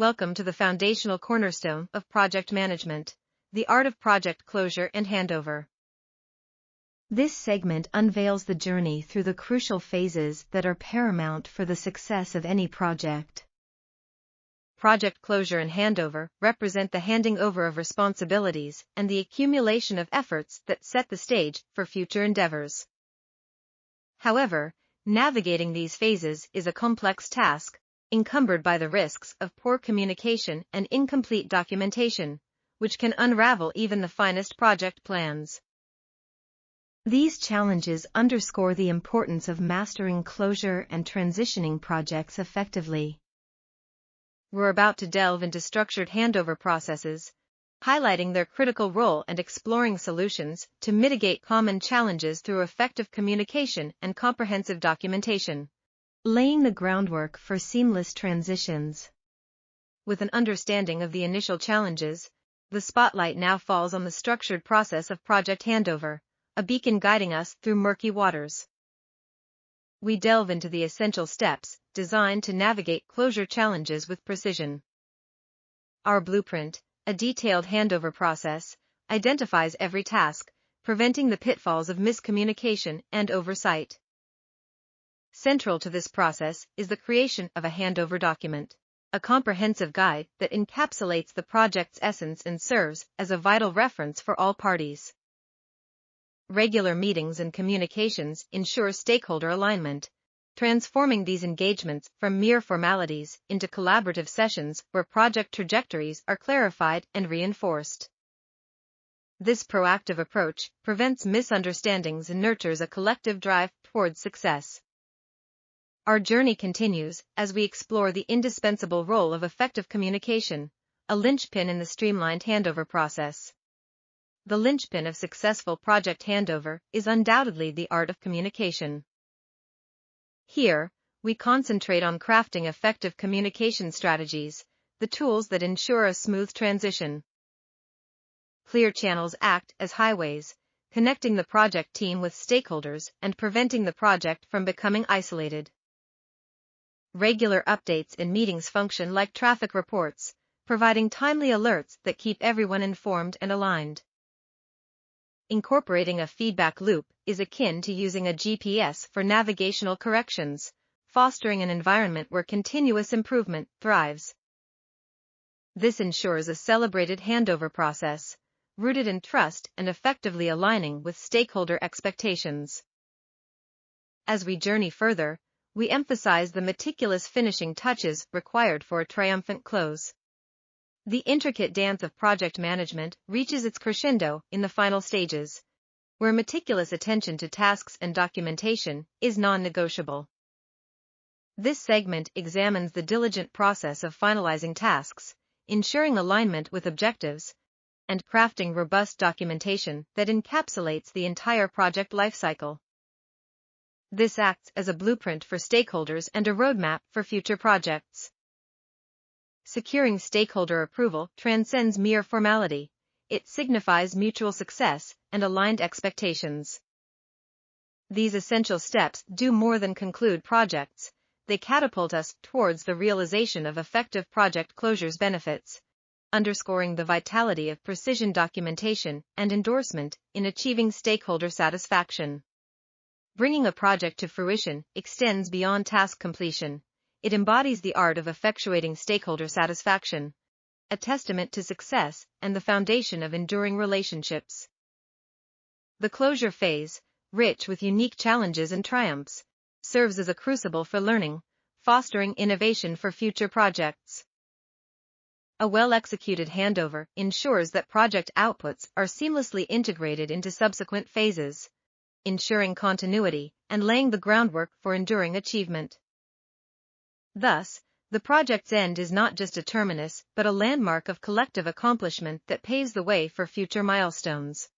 Welcome to the foundational cornerstone of project management, the art of project closure and handover. This segment unveils the journey through the crucial phases that are paramount for the success of any project. Project closure and handover represent the handing over of responsibilities and the accumulation of efforts that set the stage for future endeavors. However, navigating these phases is a complex task, encumbered by the risks of poor communication and incomplete documentation, which can unravel even the finest project plans. These challenges underscore the importance of mastering closure and transitioning projects effectively. We're about to delve into structured handover processes, highlighting their critical role and exploring solutions to mitigate common challenges through effective communication and comprehensive documentation, laying the groundwork for seamless transitions. With an understanding of the initial challenges, the spotlight now falls on the structured process of project handover, a beacon guiding us through murky waters. We delve into the essential steps designed to navigate closure challenges with precision. Our blueprint, a detailed handover process, identifies every task, preventing the pitfalls of miscommunication and oversight. Central to this process is the creation of a handover document, a comprehensive guide that encapsulates the project's essence and serves as a vital reference for all parties. Regular meetings and communications ensure stakeholder alignment, transforming these engagements from mere formalities into collaborative sessions where project trajectories are clarified and reinforced. This proactive approach prevents misunderstandings and nurtures a collective drive towards success. Our journey continues as we explore the indispensable role of effective communication, a linchpin in the streamlined handover process. The linchpin of successful project handover is undoubtedly the art of communication. Here, we concentrate on crafting effective communication strategies, the tools that ensure a smooth transition. Clear channels act as highways, connecting the project team with stakeholders and preventing the project from becoming isolated. Regular updates in meetings function like traffic reports, providing timely alerts that keep everyone informed and aligned. Incorporating a feedback loop is akin to using a GPS for navigational corrections, fostering an environment where continuous improvement thrives. This ensures a celebrated handover process, rooted in trust and effectively aligning with stakeholder expectations. As we journey further, we emphasize the meticulous finishing touches required for a triumphant close. The intricate dance of project management reaches its crescendo in the final stages, where meticulous attention to tasks and documentation is non-negotiable. This segment examines the diligent process of finalizing tasks, ensuring alignment with objectives, and crafting robust documentation that encapsulates the entire project lifecycle. This acts as a blueprint for stakeholders and a roadmap for future projects. Securing stakeholder approval transcends mere formality. It signifies mutual success and aligned expectations. These essential steps do more than conclude projects, they catapult us towards the realization of effective project closure's benefits, underscoring the vitality of precision documentation and endorsement in achieving stakeholder satisfaction. Bringing a project to fruition extends beyond task completion. It embodies the art of effectuating stakeholder satisfaction, a testament to success and the foundation of enduring relationships. The closure phase, rich with unique challenges and triumphs, serves as a crucible for learning, fostering innovation for future projects. A well-executed handover ensures that project outputs are seamlessly integrated into subsequent phases, ensuring continuity and laying the groundwork for enduring achievement. Thus, the project's end is not just a terminus but a landmark of collective accomplishment that paves the way for future milestones.